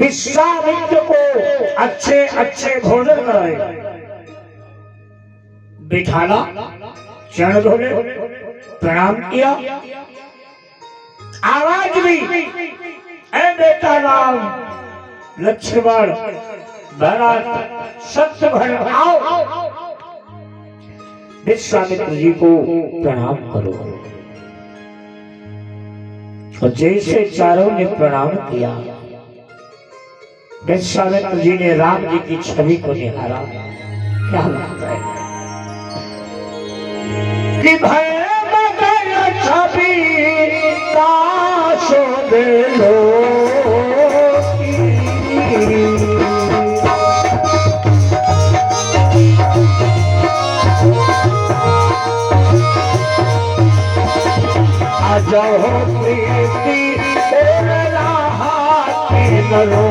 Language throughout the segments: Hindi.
विश्वामित्र को अच्छे अच्छे भोजन कराए, बिठाला, चरण धोले, प्रणाम किया, आवाज भी, ऐ बेटा राम, लक्ष्मण, भरत, शत्रुघ्न आओ, विश्वामित्र जी को प्रणाम करो। और जैसे चारों ने प्रणाम किया, विश्वामित्र जी ने राम जी की छवि को निहारा। क्या लगता है कि भय मगन छवि का शोभे लो जाओ प्रीति नरो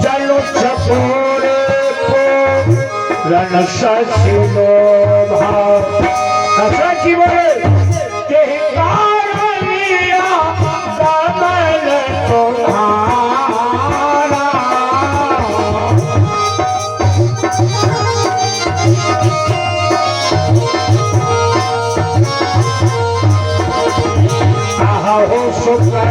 जलो चपोरे को रण शशिलो भाव सची बोले के कारणिया कमल तुम्हारा आहो शुक्र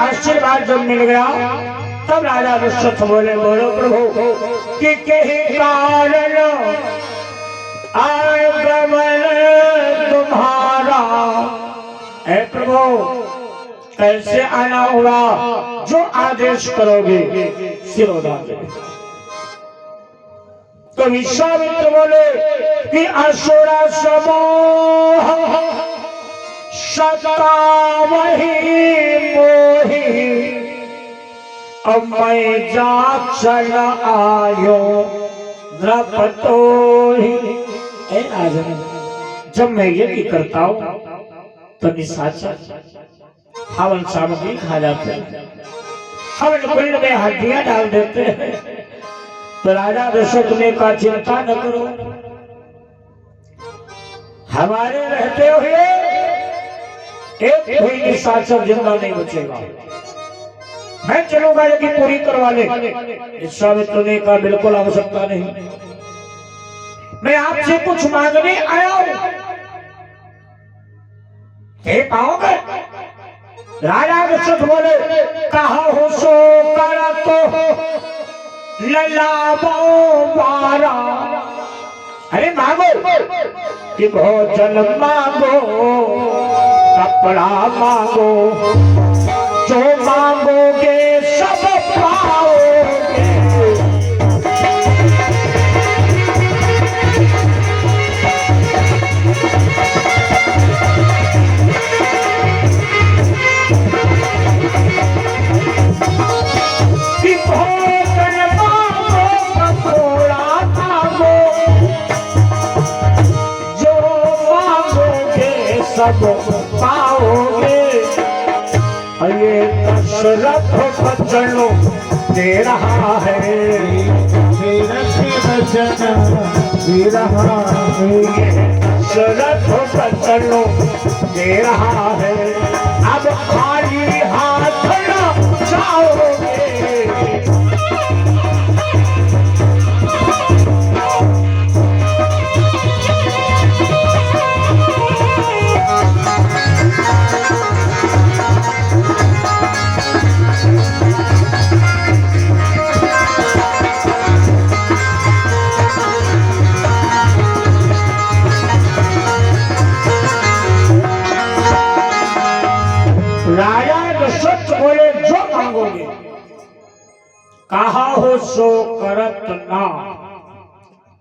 आशीर्वाद जब मिल गया, तब राजा दशरथ बोले, बोलो प्रभु कि कहीं कारण आगमन तुम्हारा। ऐ प्रभु कैसे आना होगा, जो आदेश करोगे शिरोधार्य। तो विश्वामित्र बोले कि असुर समूह सता वही मोही, अब मैं जा चल आयो द्रपतो ही। जब मैं यज्ञ करता हूँ तो निशाचर हवन सामग्री खा जाते हैं, हवन कुंड में हड्डियां डाल देते हैं। तो राजा दशरथ ने कहा चिंता न करो, हमारे रहते हुए एक कोई निशाचर जिंदा नहीं बचेगा, मैं चलूंगा यदि पूरी करवा ले। विश्वामित्र ने कहा बिल्कुल आवश्यकता नहीं, मैं आपसे कुछ मांगने आया हूं, दे पाओगे? राजा दशरथ बोले कहा हो सो कर तो ललाबो मारा। अरे मांगो कि भोजन मांगो, कपड़ा मांगो, जो मांगोगे सब पाओगे। कि भोजन मांगो, कपड़ा मांगो, जो मांगोगे सब पाओगे। ये दशरथ वचन दे रहा है, दे रहा है, दशरथ वचन दे रहा है। अब खाली हाथ न जाओगे। चाहो सो करत ना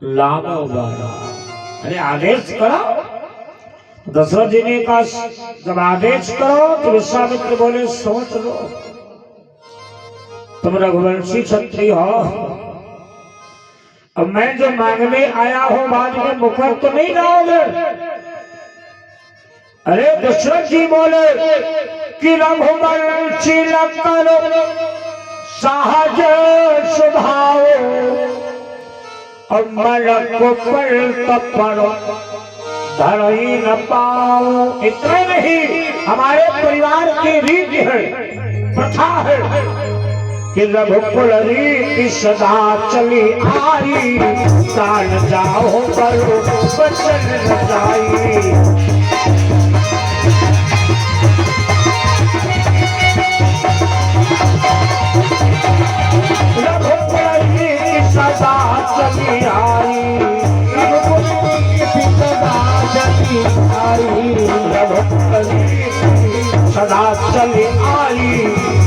लामो बारा। अरे आदेश करो। दशरथ जी ने कहा जब आदेश करो तो विश्वामित्र बोले सोच लो, तुम रघुवंशी क्षत्रिय हो, अब मैं जो मांगने आया हूं बाद में मुकर तो नहीं जाओगे। अरे दशरथ जी बोले कि रघुवंशी लंकर सहज स्वभाव और मलक पर तपरो धर ही न पाओ। इतना नहीं, हमारे परिवार की रीति है, प्रथा है कि रघुकुल रीति सदा चली आई, प्राण जाओ करो बचन न जाई। रघुकुल रीति सदा चली आई, रघुकुल रीति सदा चली आई, रघुकुल रीति सदा चली आई,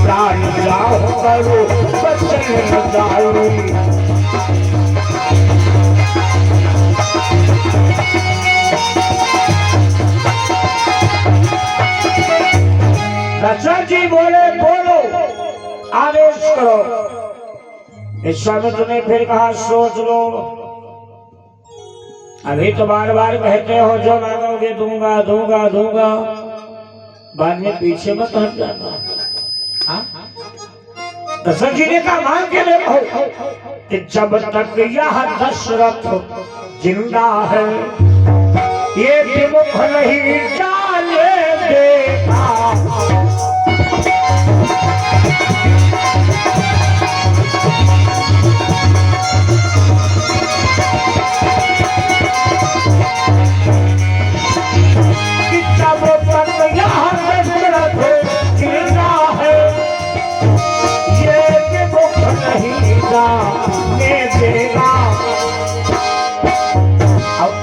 प्राण जाओ करो बचन न जाई। दशरथ जी बोले बोलो आदेश करो। विश्वामित्र ने फिर कहा सोच लो, अभी तो बार बार कहते हो जो मांगोगे दूंगा दूंगा दूंगा, बाद में पीछे मत हट जाना। दशरथ जी ने कहा मांग के देखो कि जब तक यह दशरथ जिंदा है ये विमुख नहीं जाने देगा।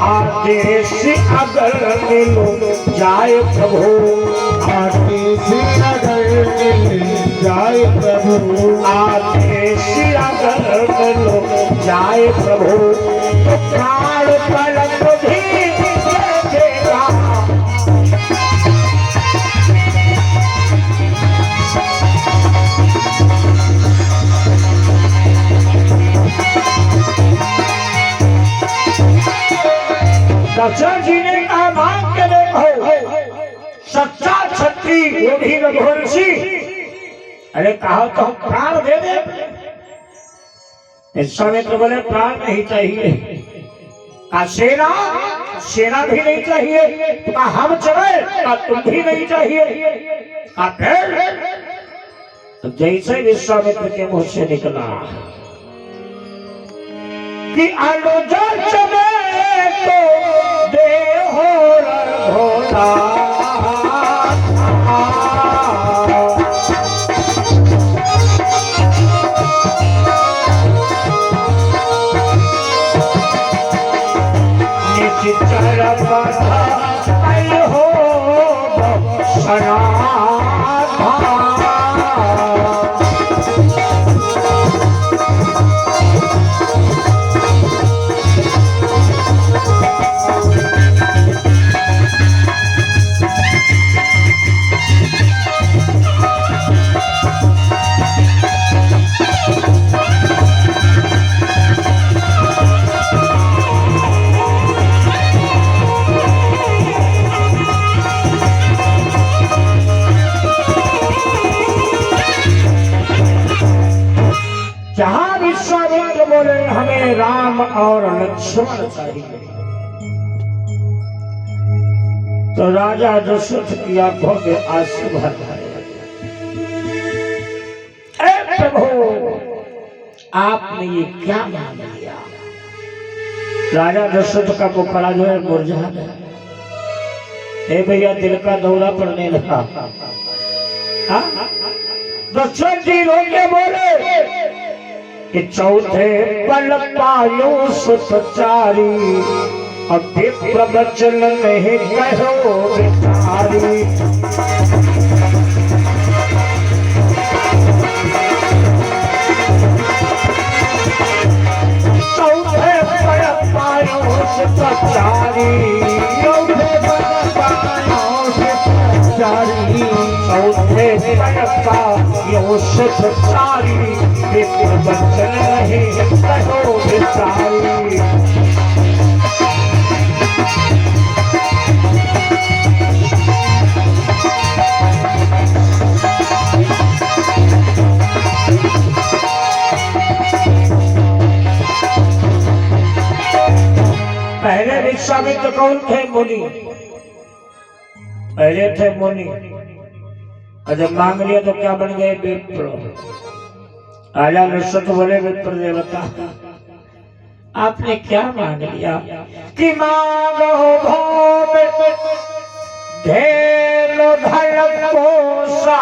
आदेश अगर मिलो जाए प्रभु, आदेश अगर मिल जाए प्रभु, आदेश अगर मिलो जाए प्रभु, तो प्राण पलक भी देगा। दशरथ जी ने कहा मांग के देखो, सच्चा क्षत्रिय वो भी रघुवंशी। अरे कहा तो हम प्राण दे दे। विश्वामित्र बोले प्राण नहीं चाहिए, का सेना सेना भी नहीं चाहिए, का हम चले का तुम भी नहीं चाहिए, का फिर तो जैसे विश्वामित्र के मुंह से निकला कि अनुजा चले तो दे हो भोला, निश्चर बधा हो सना जहां विश्वामित्र बोले हमें राम और लक्ष्मण चाहिए, तो राजा दशरथ की आंखों में आंसू भर आए। प्रभु आपने ये क्या मान लिया? राजा दशरथ का मुखड़ा जो है मुरझा गया। हे भैया दिल का दौरा पड़ने लगा। दशरथ जी रोके बोले कि चौथे पल पायो सुतचारी, अब प्रवचन नहीं कहो बिचारी। सचारी चौथे बनता यो सचारी विप्र बचन रहे कहो विचारी। पहले विश्वामित्र कौन थे? मुनि। पहले थे मुनि और जब मांग लिया तो क्या बन गए? विप्र। राजा नृशंस बोले विप्र देवता आपने क्या मांग लिया? कि मांगो भौम ढेर धन कोसा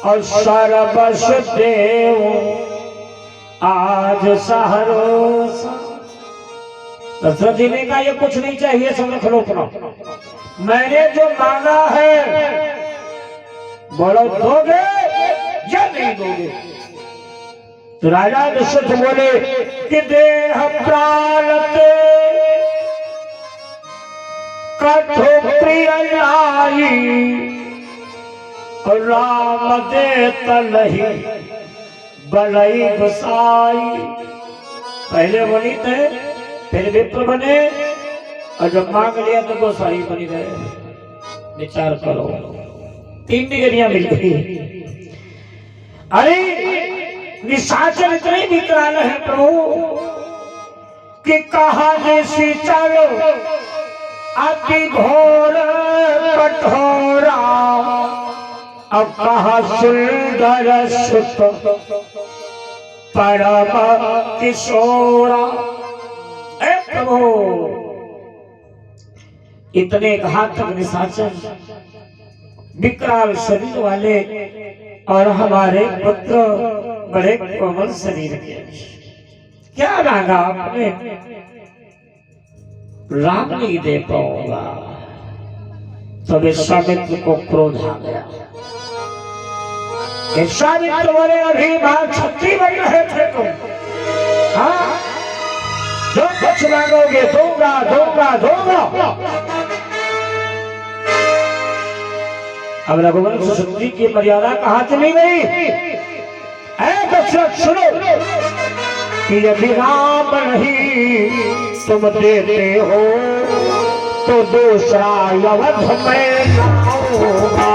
और सर्वस देव आज सहरोसा। दशरथ जी ने कहा ये कुछ नहीं चाहिए, सब रख लो अपना। मैंने जो मांगा है बोलो दोगे या नहीं दोगे? तो राजा दशरथ बोले कि देह प्राण ते कठो प्रिय लाई राम दे तलही बलई गुसाई। पहले बनी थे फिर विप्र बने और जब मांग लिया तो गोसाई बन गए। विचार करो, 3 डिग्रियां मिल गई। अरे निशाचर इतने विकराल है प्रभु कि कहा जैसी चलो अति घोर कठोरा अब कहा सुंदर सुत परम किशोरा। प्रभु इतने घातक निशाचर विकराल शरीर वाले और हमारे पुत्र बड़े कोमल शरीर के, क्या मांगा आपने? राम नहीं दे पाऊंगा। तो विश्वामित्र को क्रोध आ गया। विश्वामित्र बोले अभी मां छत्री बन रहे थे तुम, हाँ जो कुछ मांगोगे दूंगा दूंगा दूंगा। अब रघुवंश सुंदरी की मर्यादा कहां चली गई? दशरथ सुनो कि यदि राम नहीं तुम देते हो तो दूसरा अवध में लाऊंगा।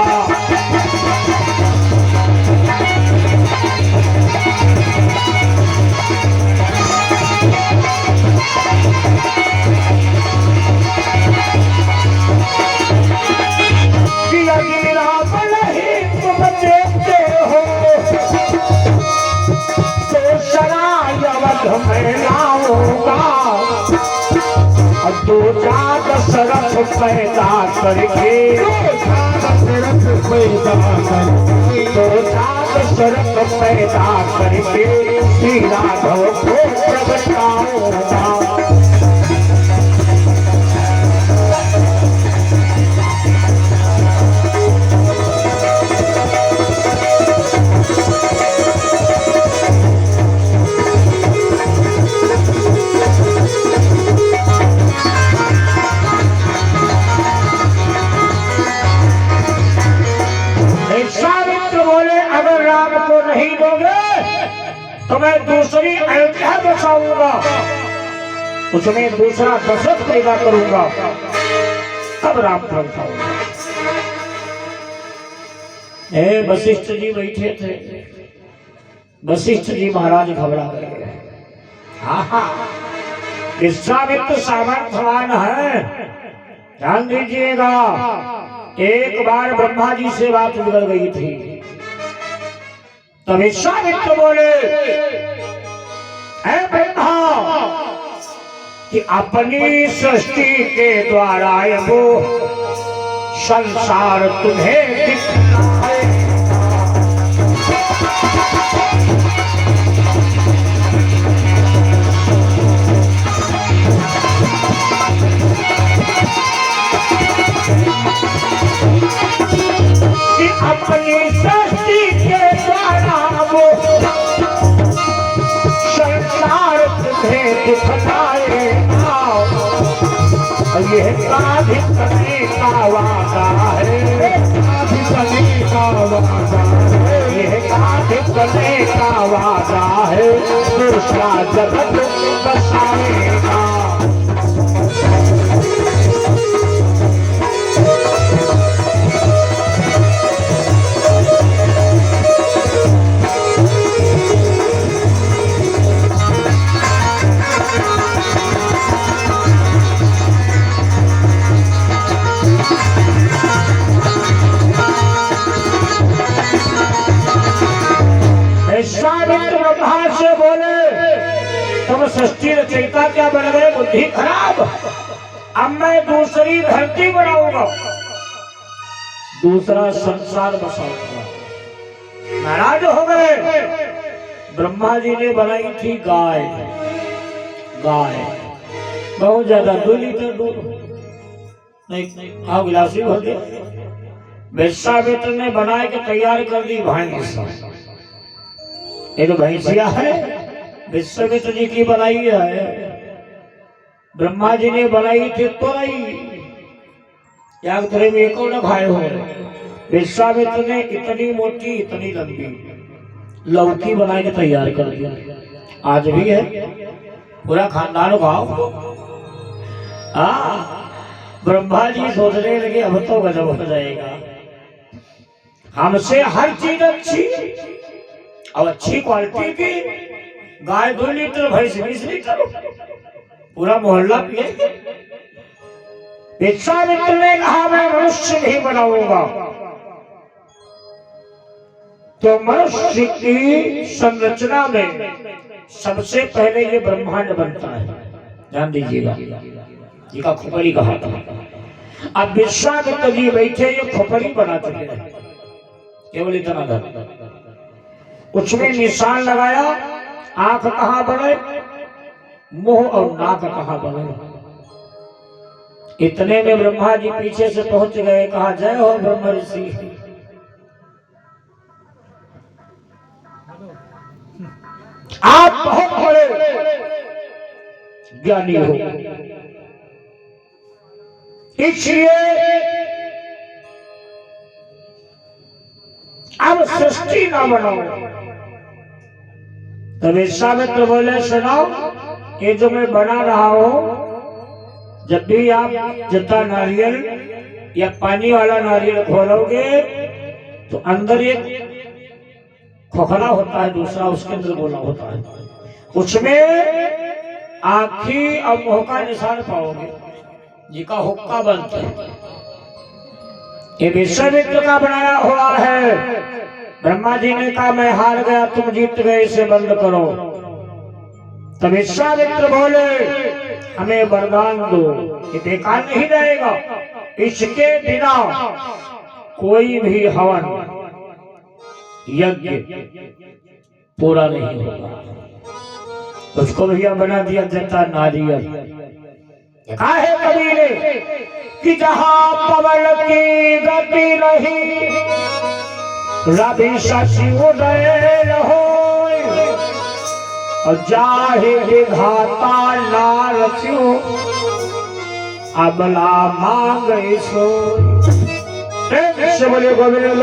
दो चार दशरथ पैदा करके दो चार दशरथ पैदा करके श्री राघव को प्रगटाऊंगा। नहीं दोगे तो मैं दूसरी अयोध्या बसाऊंगा, उसमें दूसरा दशरथ पैदा करूंगा, तब राम बसाऊंगा। वशिष्ठ जी बैठे थे। वशिष्ठ जी महाराज घबरा गए। विश्वामित्र सामर्थ्यवान है, ध्यान दीजिएगा। एक बार ब्रह्मा जी से बात बिगड़ गई थी, तब विश्वामित्र बोले ऐ ब्रह्मा कि अपनी सृष्टि के द्वारा वो संसार तुम्हें दिखलाए। कि अपनी सृष्टि के द्वारा वो संसार तुम्हें दिखलाए। यह साधित करने का वादा है, साधित करने का वादा है, यह साधित करने का वादा है, दूसरा जगत बसाएगा। ब्रह्मा से बोले तुम सृष्टि रचयिता क्या बन गए, बुद्धि खराब। अब मैं दूसरी धरती बनाऊंगा, दूसरा संसार बसाऊंगा। नाराज हो गए। ब्रह्मा जी ने बनाई थी गाय, गाय बहुत ज्यादा 2 लीटर दूध नहीं गिलासी हो गया। विश्वामित्र ने बना के तैयार कर दी भैंस। ये तो भैंसिया है, विश्वामित्र जी की बनाई है। ब्रह्मा जी ने बनाई थी तोरई, याग तुरे में एक और खाए हो। विश्वामित्र ने इतनी मोटी इतनी लंबी लौकी बना के तैयार कर दिया। आज भी है, पूरा खानदान खाओ। ब्रह्मा जी सोचने लगे अब तो गजब हो जाएगा, हमसे हर चीज अच्छी और अच्छी क्वालिटी की। गाय 2 लीटर, भैंस 20 लीटर, पूरा मोहल्ला पिए। विश्वामित्र ने कहा मैं मनुष्य नहीं बनाऊंगा। तो मनुष्य की संरचना में सबसे पहले ये ब्रह्मांड बनता है, ध्यान दीजिएगा। ये का खोपड़ी कहा था। अब विश्वामित्र जी बैठे ये खोपड़ी बना चुके हैं, केवल इतना था। उसमें निशान लगाया, आंख कहां बने, मुंह और नाक कहां बने। इतने में ब्रह्मा जी पीछे से पहुंच गए। कहा जय हो ब्रह्म ऋषि, आप बहुत बड़े ज्ञानी हो, इसलिए अब सृष्टि ना बनाओ। तो विश्वामित्र बोले सुनाओ, ये जो मैं बना रहा हूं, जब भी आप जता नारियल या पानी वाला नारियल खोलोगे तो अंदर एक खोखला होता है, दूसरा उसके अंदर गोला होता है। उसमें आँखी और मुंह का निशान पाओगे, जिसका हुक्का बनता है। ये विश्वामित्र का बनाया हुआ है। ब्रह्मा जी ने कहा मैं हार गया, तुम जीत गए, इसे बंद करो। तो विश्वामित्र बोले हमें वरदान दो, ये बेकार नहीं रहेगा। इसके बिना कोई भी हवन यज्ञ पूरा नहीं होगा। उसको भैया बना दिया जता नारियल। कहा है कबीर कि जहां पवन की गति रही, रवि शशि उदय रहो, और जाहे विधाता नारचो, अबला मांग सो। बोले गोविंद